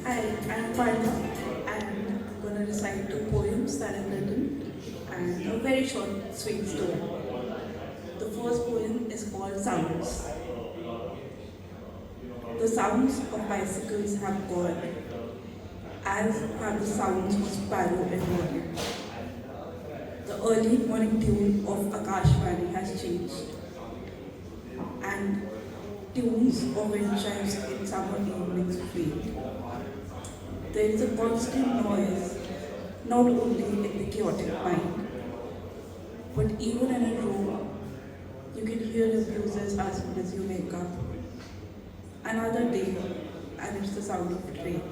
Hi, I'm Parna and I'm gonna recite two poems that I've written and a very short, sweet story. The first poem is called Sounds. The sounds of bicycles have gone, as have the sounds of sparrow and morning. The early morning tune of Akashvani has changed, and tunes of wind chimes in summer evenings fade. There is a constant noise, not only in the chaotic mind, but even in a room, you can hear the bruises as soon as you wake up. Another day, and it's the sound of a train.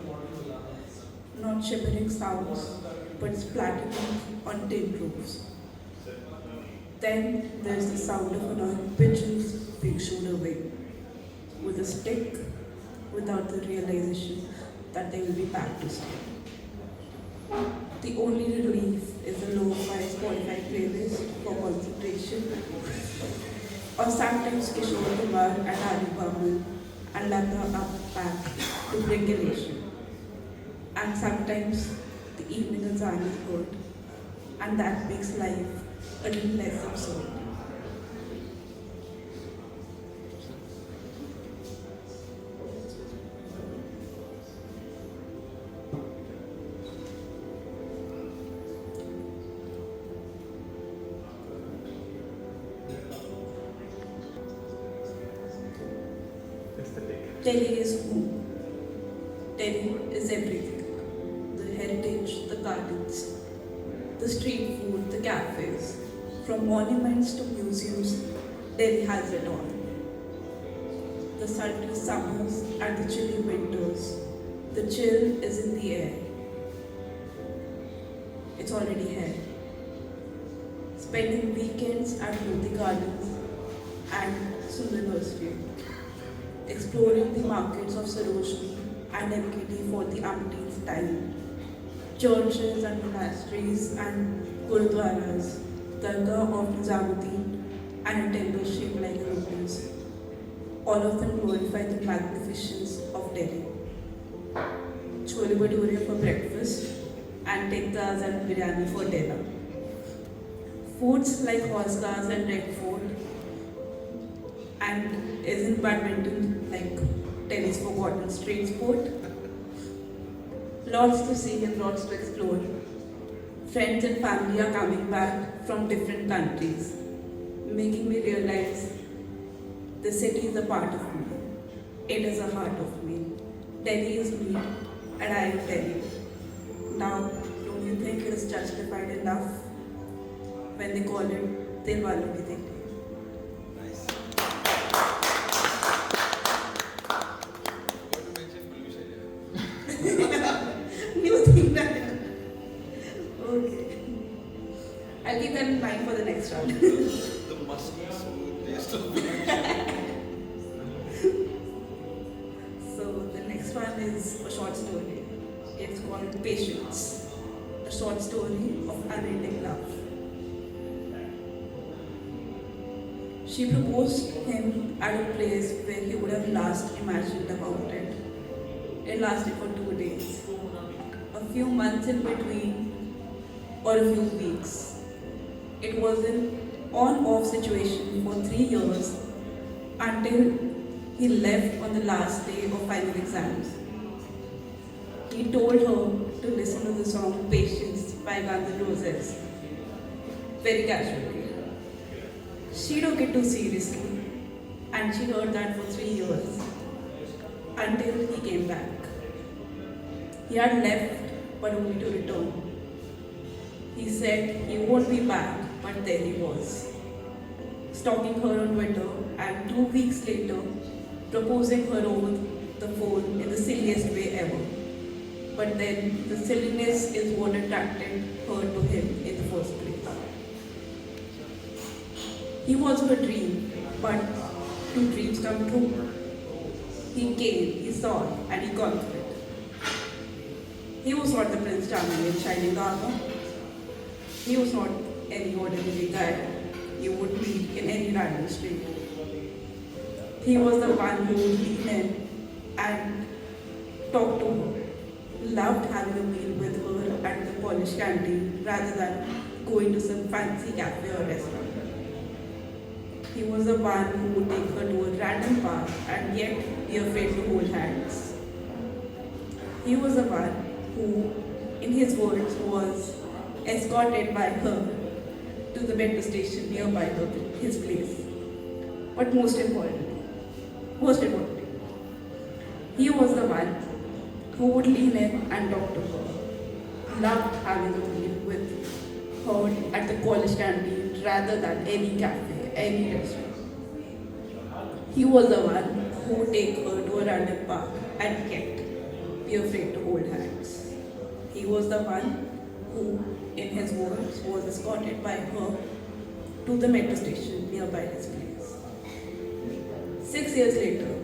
Not shivering sounds, but splattering on tin roofs. Then there's the sound of annoying pigeons being shooed away with a stick without the realization that they will be back to stay. The only relief is a low-fi Spotify playlist for concentration, or sometimes Kishore Kumar and Ali Babu and Lata up back to bring elation. And sometimes the evening is only good, and that makes life a little less absurd. Delhi is home. Delhi is everything. The heritage, the gardens, the street food, the cafes. From monuments to museums, Delhi has it all. The sultry summers and the chilly winters. The chill is in the air. It's already here. Spending weekends at Moti Gardens and Sundar Street. Exploring the markets of Sarojini and MKT for the umpteenth time. Churches and monasteries and gurudwaras, Dargah of Nizamuddin and a temple shaped like a lotus. All of them glorify the magnificence of Delhi. Chole bhature for breakfast and tikkas and biryani for dinner. Foods like horse cars and Red Fort, and isn't badminton like Delhi's forgotten street sport? Lots to see and lots to explore. Friends and family are coming back from different countries, making me realize the city is a part of me. It is a heart of me. Delhi is me, and I am Delhi. Now, don't you think it is justified enough when they call it Dil Walon Ki Delhi? You think that? Okay. I'll keep that in mind for the next round. The musky smooth taste of So the next one is a short story. It's called Patience, a short story of unending love. She proposed him at a place where he would have last imagined about it. It lasted for 2 days, a few months in between, or a few weeks. It was an on-off situation for 3 years until he left on the last day of final exams. He told her to listen to the song Patience by Guns N' Roses, very casually. She took it too seriously, and she heard that for 3 years until he came back. He had left, but only to return. He said he won't be back, but there he was, stalking her on Twitter, and 2 weeks later, proposing her over the phone in the silliest way ever. But then, the silliness is what attracted her to him in the first place. He was her dream, but do dreams come true? He came, he saw, and he conquered. He was not the Prince Charming in shining armor. He was not any ordinary guy you would meet in any random street. He was the one who would lean in and talk to her loved having a meal with her at the Polish canteen rather than going to some fancy cafe or restaurant. He was the one who would take her to a random park and yet be afraid to hold hands. He was the one who, in his words, was escorted by her to the metro station nearby his place. But most importantly, he was the one who would lean in and talk to her. Loved having a meal with her at the college canteen rather than any cafe, any restaurant. He was the one who would take her to a random park and yet be afraid to hold hands. He was the one who, in his words, was escorted by her to the metro station nearby his place. 6 years later,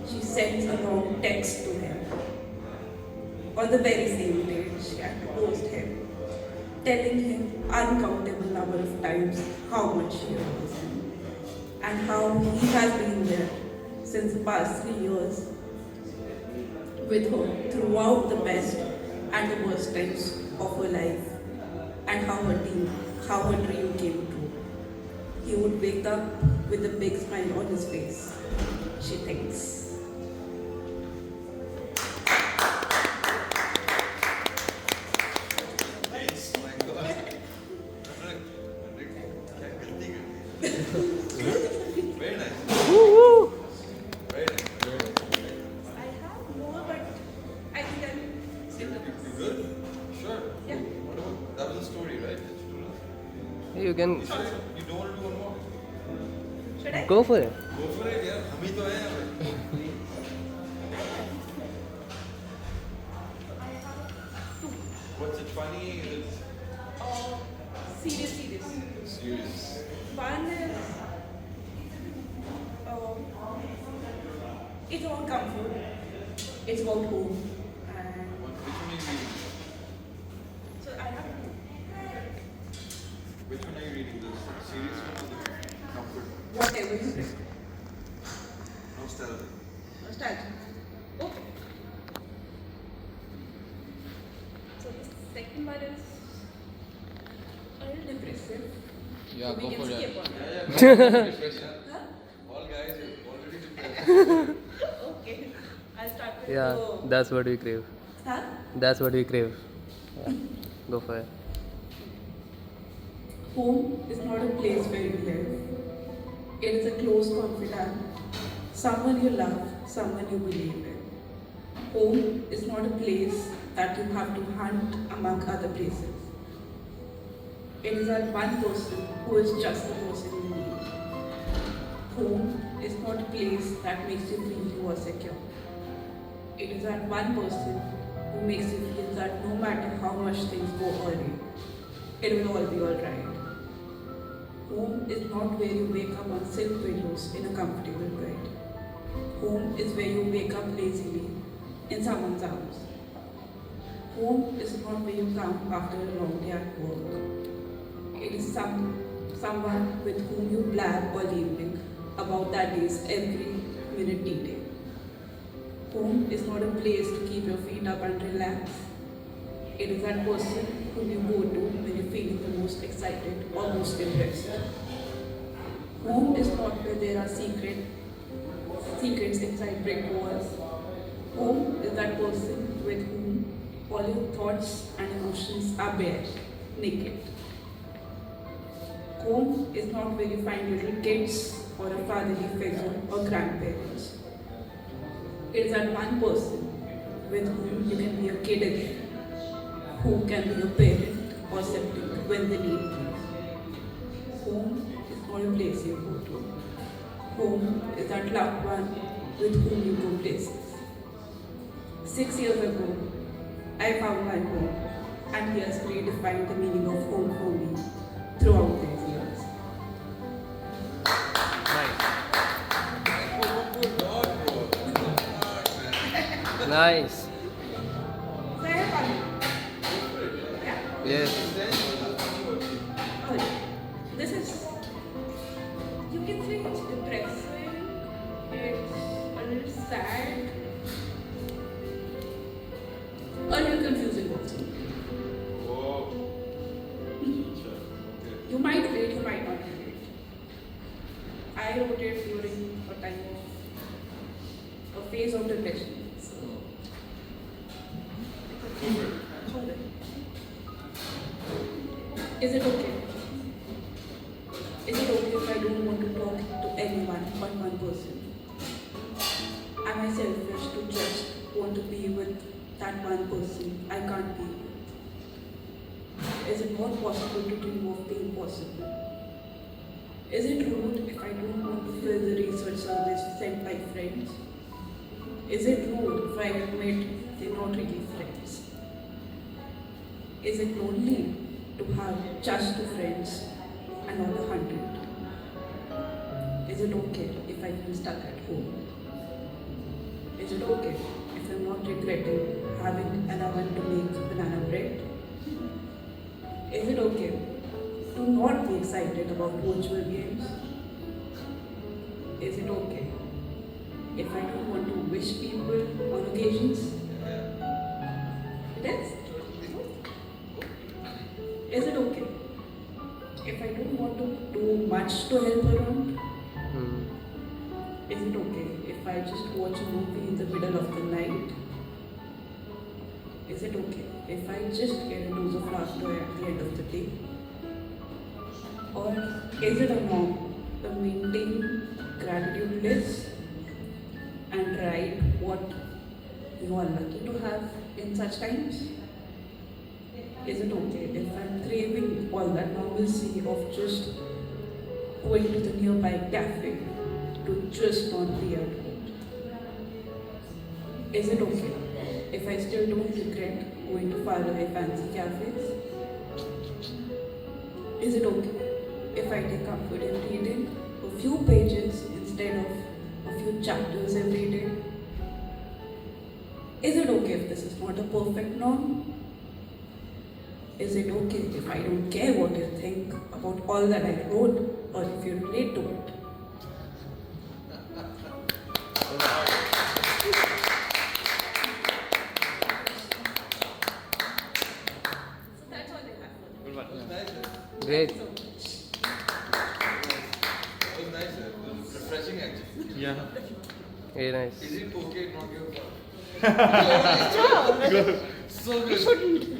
she sends a long text to him. On the very same day, she had proposed him, telling him uncountable number of times how much she loves him and how he has been there since the past 3 years with her throughout the best and the worst times of her life, and how her dream came true. He would wake up with a big smile on his face, she thinks. Nice, my God. क्या गलती कर दी? Very nice. Very nice. I have more, but I think I'll stick to You this. good? Sure. Yeah. What about, that was a story, right? that you told us? You can You sure you don't want to do one more? Should I? go for it. Go for it, यार. हम ही तो हैं यहाँ पे. What's it funny? Is it Serious. serious? One is, it's about comfort. It's about home. And Which one are you reading? so I have Which one are you reading? The serious one or the comfort? whatever you prefer. Nostalgia. Nostalgia. Okay. So the second one is a little depressive. Yeah, so go we can for it. skip on that. Yeah. Depression. Huh? All guys are already depressed. Okay. I'll start with Yeah, the... that's what we crave. Huh? That's what we crave. Yeah. Go for it. Home is not a place where you live. It is a close confidant, someone you love, someone you believe in. Home is not a place that you have to hunt among other places. It is that one person who is just the person you need. Home is not a place that makes you feel you are secure. It is that one person who makes you feel that no matter how much things go awry, it will all be alright. Home is not where you wake up on silk pillows in a comfortable bed. Home is where you wake up lazily in someone's arms. Home is not where you come after a long day at work. It is someone with whom you blab all evening about that day's every minute detail. Home is not a place to keep your feet up and relax. It is that person whom you go to when you're feeling the most excited or most impressed. Home is not where there are secrets inside brick walls. Home is that person with whom all your thoughts and emotions are bare, naked. Home is not where you find little kids or a fatherly figure or grandparents. It is that one person with whom you can be a kid again, who can be a parent or sibling when they need you. Home is not a place you go to. Home is that loved one with whom you go places. 6 years ago, I found my home, and he has redefined the meaning of home for me throughout these years. Nice. So I have fun. Yeah. Yes. Oh, this is, you can say it's depressing, it's a little sad, A little confusing also. Oh. Sure. Okay. You might relate, you might not relate. I wrote it during a time of a phase of depression. So, is it okay? Is it okay if I don't want to talk to anyone but one person? Am I selfish to just want to be with that one person I can't be with? Is it not possible to dream of being possible? Is it rude if I don't want to fill the research service sent by friends? Is it rude if I admit they're not really friends? Is it lonely to have just two friends and not 100? Is it okay if I feel stuck at home? Is it okay if I'm not regretting having an oven to make banana bread? Is it okay to not be excited about virtual games? Is it okay if I don't want to wish people on occasions? It is. Is it okay if I don't want to do much to help around? Is it okay if I just watch a movie in the middle of the night? Is it okay if I just get a dose of laughter at the end of the day? Or is it a norm to maintain gratitude list and write what you are lucky to have in such times? Is it okay if I'm craving all that normalcy of just going to the nearby cafe to just not be at home? Is it okay if I still don't regret going to faraway fancy cafes? Is it okay if I take comfort in reading a few pages instead of a few chapters every day? Is it okay if this is not a perfect norm? Is it okay if I don't care what you think about all that I wrote or if you relate to it? So that's all I have for you. That was nice. Great. Thank you so much. That was nice. It was refreshing actually. Yeah. Very nice. Is it okay not your fault? Sure. So good. Shouldn't.